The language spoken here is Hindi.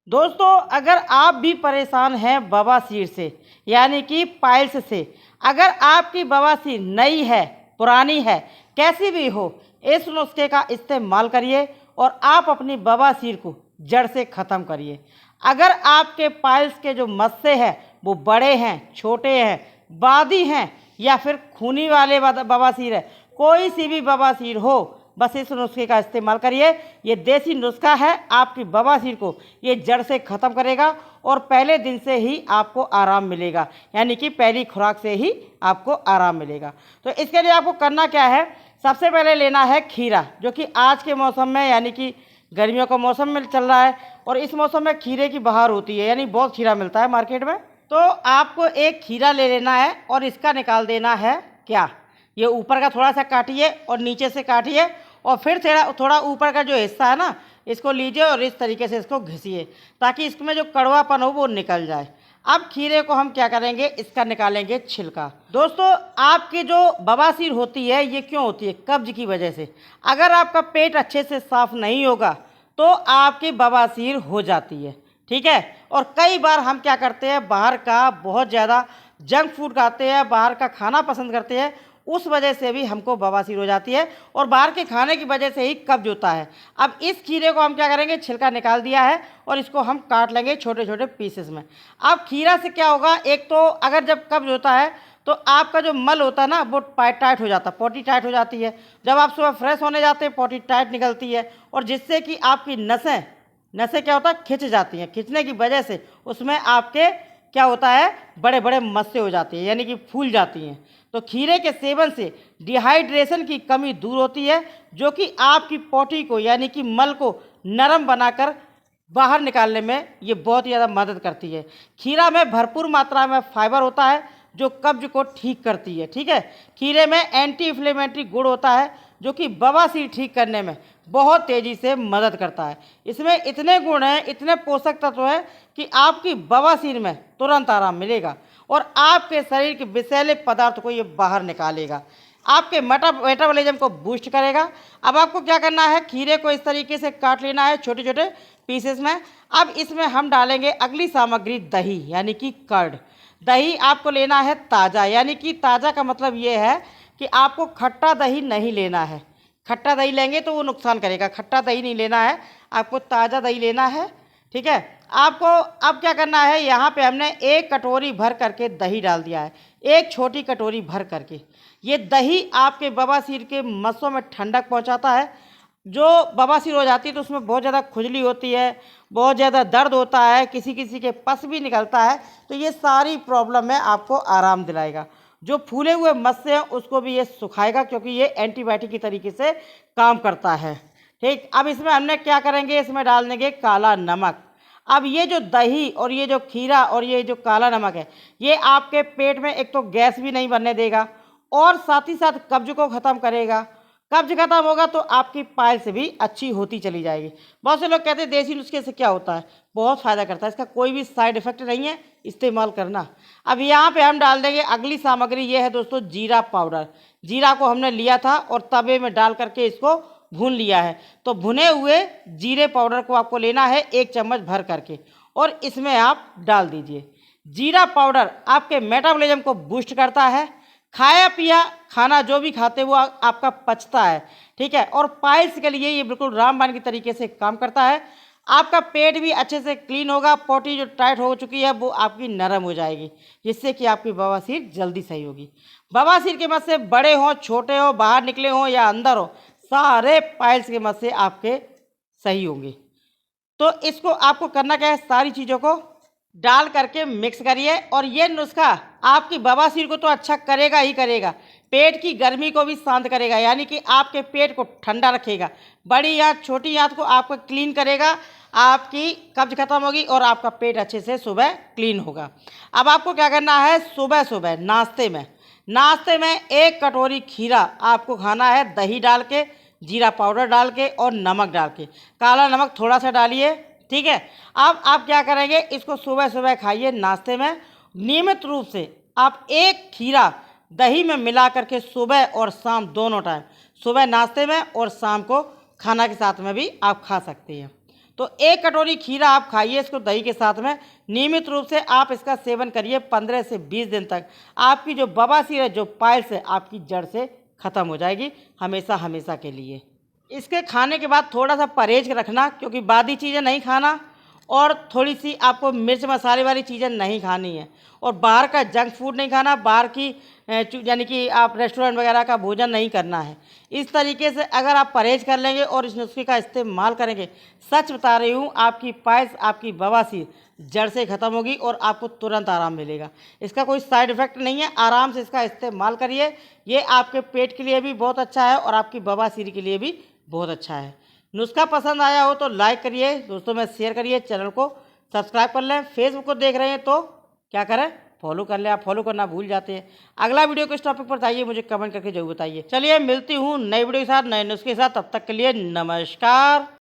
दोस्तों, अगर आप भी परेशान हैं बवासीर से यानी कि पाइल्स से, अगर आपकी बवासीर नई है, पुरानी है, कैसी भी हो, इस नुस्खे का इस्तेमाल करिए और आप अपनी बवासीर को जड़ से ख़त्म करिए। अगर आपके पाइल्स के जो मस्से हैं वो बड़े हैं, छोटे हैं, बादी हैं या फिर खूनी वाले बवासीर है, कोई सी भी बवासीर हो, बस इस नुस्खे का इस्तेमाल करिए। ये देसी नुस्खा है, आपकी बवासीर को ये जड़ से ख़त्म करेगा और पहले दिन से ही आपको आराम मिलेगा, यानी कि पहली खुराक से ही आपको आराम मिलेगा। तो इसके लिए आपको करना क्या है, सबसे पहले लेना है खीरा, जो कि आज के मौसम में यानी कि गर्मियों का मौसम में चल रहा है और इस मौसम में खीरे की बहार होती है, यानी बहुत खीरा मिलता है मार्केट में। तो आपको एक खीरा ले लेना है और इसका निकाल देना है क्या, ये ऊपर का थोड़ा सा काटिए और नीचे से काटिए और फिर थोड़ा ऊपर का जो हिस्सा है ना, इसको लीजिए और इस तरीके से इसको घिसिए ताकि इसमें जो कड़वापन हो वो निकल जाए। अब खीरे को हम क्या करेंगे, इसका निकालेंगे छिलका। दोस्तों, आपकी जो बवासीर होती है ये क्यों होती है, कब्ज की वजह से। अगर आपका पेट अच्छे से साफ नहीं होगा तो आपकी बवासीर हो जाती है, ठीक है। और कई बार हम क्या करते हैं, बाहर का बहुत ज़्यादा जंक फूड खाते हैं, बाहर का खाना पसंद करते हैं, उस वजह से भी हमको बवासीर हो जाती है और बाहर के खाने की वजह से ही कब्ज होता है। अब इस खीरे को हम क्या करेंगे, छिलका निकाल दिया है और इसको हम काट लेंगे छोटे छोटे पीसेस में। अब खीरा से क्या होगा, एक तो अगर जब कब्ज होता है तो आपका जो मल होता है ना वो टाइट हो जाता है, पॉटी टाइट हो जाती है। जब आप सुबह फ्रेश होने जाते हैं पॉटी टाइट निकलती है और जिससे कि आपकी नसें नसें क्या होता है, खिंच जाती हैं। खिंचने की वजह से उसमें आपके क्या होता है, बड़े बड़े मस्से हो जाती हैं, यानी कि फूल जाती हैं। तो खीरे के सेवन से डिहाइड्रेशन की कमी दूर होती है, जो कि आपकी पॉटी को यानी कि मल को नरम बनाकर बाहर निकालने में ये बहुत ही ज़्यादा मदद करती है। खीरा में भरपूर मात्रा में फाइबर होता है जो कब्ज को ठीक करती है, ठीक है। खीरे में एंटी इन्फ्लेमेटरी गुण होता है जो कि बवासीर ठीक करने में बहुत तेज़ी से मदद करता है। इसमें इतने गुण हैं, इतने पोषक तत्व हैं कि आपकी बवासीर में तुरंत आराम मिलेगा और आपके शरीर के विषैले पदार्थ को ये बाहर निकालेगा, आपके मेटाबॉलिज्म को बूस्ट करेगा। अब आपको क्या करना है, खीरे को इस तरीके से काट लेना है छोटे छोटे पीसेस में। अब इसमें हम डालेंगे अगली सामग्री, दही यानी कि कर्ड। दही आपको लेना है ताज़ा, यानी कि ताज़ा का मतलब ये है कि आपको खट्टा दही नहीं लेना है। खट्टा दही लेंगे तो वो नुकसान करेगा, खट्टा दही नहीं लेना है, आपको ताज़ा दही लेना है, ठीक है। आपको अब क्या करना है, यहाँ पे हमने एक कटोरी भर करके दही डाल दिया है, एक छोटी कटोरी भर करके। ये दही आपके बवासीर के मस्सों में ठंडक पहुँचाता है। जो बवासीर हो जाती है तो उसमें बहुत ज़्यादा खुजली होती है, बहुत ज़्यादा दर्द होता है, किसी किसी के पस भी निकलता है, तो ये सारी प्रॉब्लम में आपको आराम दिलाएगा। जो फूले हुए मस्से हैं उसको भी ये सुखाएगा, क्योंकि ये एंटीबायोटिक की तरीके से काम करता है, ठीक। अब इसमें हमने क्या करेंगे, इसमें डाल देंगे काला नमक। अब ये जो दही और ये जो खीरा और ये जो काला नमक है, ये आपके पेट में एक तो गैस भी नहीं बनने देगा और साथ ही साथ कब्ज को ख़त्म करेगा। कब्ज खत्म होगा तो आपकी पाइल्स भी अच्छी होती चली जाएगी। बहुत से लोग कहते हैं देसी नुस्खे से क्या होता है, बहुत फ़ायदा करता है, इसका कोई भी साइड इफ़ेक्ट नहीं है, इस्तेमाल करना। अब यहाँ पे हम डाल देंगे अगली सामग्री, ये है दोस्तों जीरा पाउडर। जीरा को हमने लिया था और तवे में डाल करके इसको भून लिया है। तो भुने हुए जीरे पाउडर को आपको लेना है 1 चम्मच भर करके और इसमें आप डाल दीजिए। जीरा पाउडर आपके मेटाबॉलिज्म को बूस्ट करता है, खाया पिया खाना जो भी खाते वो आपका पचता है, ठीक है। और पाइल्स के लिए ये बिल्कुल रामबाण की तरीके से काम करता है। आपका पेट भी अच्छे से क्लीन होगा, पॉटी जो टाइट हो चुकी है वो आपकी नरम हो जाएगी, जिससे कि आपकी बवासीर जल्दी सही होगी। बवासीर के मस्से बड़े हों, छोटे हों, बाहर निकले हों या अंदर हो, सारे पाइल्स के मस्से आपके सही होंगे। तो इसको आपको करना क्या है, सारी चीज़ों को डाल करके मिक्स करिए और ये नुस्खा आपकी बवासीर को तो अच्छा करेगा ही करेगा, पेट की गर्मी को भी शांत करेगा, यानी कि आपके पेट को ठंडा रखेगा। बड़ी आंत छोटी आंत को आपको क्लीन करेगा, आपकी कब्ज खत्म होगी और आपका पेट अच्छे से सुबह क्लीन होगा। अब आपको क्या करना है, सुबह सुबह नाश्ते में 1 कटोरी खीरा आपको खाना है, दही डाल के, जीरा पाउडर डाल के और नमक डाल के। काला नमक थोड़ा सा डालिए, ठीक है। अब आप क्या करेंगे, इसको सुबह सुबह खाइए नाश्ते में। नियमित रूप से आप 1 खीरा दही में मिला करके सुबह और शाम दोनों टाइम, सुबह नाश्ते में और शाम को खाना के साथ में भी आप खा सकते हैं। तो 1 कटोरी खीरा आप खाइए इसको दही के साथ में। नियमित रूप से आप इसका सेवन करिए 15 से 20 दिन तक। आपकी जो बवासीर है, जो पाइल्स है, आपकी जड़ से ख़त्म हो जाएगी हमेशा हमेशा के लिए। इसके खाने के बाद थोड़ा सा परहेज रखना, क्योंकि बादी चीज़ें नहीं खाना और थोड़ी सी आपको मिर्च मसाले वाली चीज़ें नहीं खानी है और बाहर का जंक फूड नहीं खाना, बाहर की यानी कि आप रेस्टोरेंट वगैरह का भोजन नहीं करना है। इस तरीके से अगर आप परहेज कर लेंगे और इस नुस्खे का इस्तेमाल करेंगे, सच बता रही हूँ, आपकी पाइल्स, आपकी बवासीर जड़ से ख़त्म होगी और आपको तुरंत आराम मिलेगा। इसका कोई साइड इफ़ेक्ट नहीं है, आराम से इसका इस्तेमाल करिए। ये आपके पेट के लिए भी बहुत अच्छा है और आपकी बवासीर के लिए भी बहुत अच्छा है। नुस्खा पसंद आया हो तो लाइक करिए, दोस्तों में शेयर करिए, चैनल को सब्सक्राइब कर लें। फेसबुक को देख रहे हैं तो क्या करें, फॉलो कर लें। आप फॉलो करना भूल जाते हैं। अगला वीडियो किस टॉपिक पर चाहिए मुझे कमेंट करके जरूर बताइए। चलिए मिलती हूँ नई वीडियो के साथ, नए नुस्खे के साथ। तब तक के लिए नमस्कार।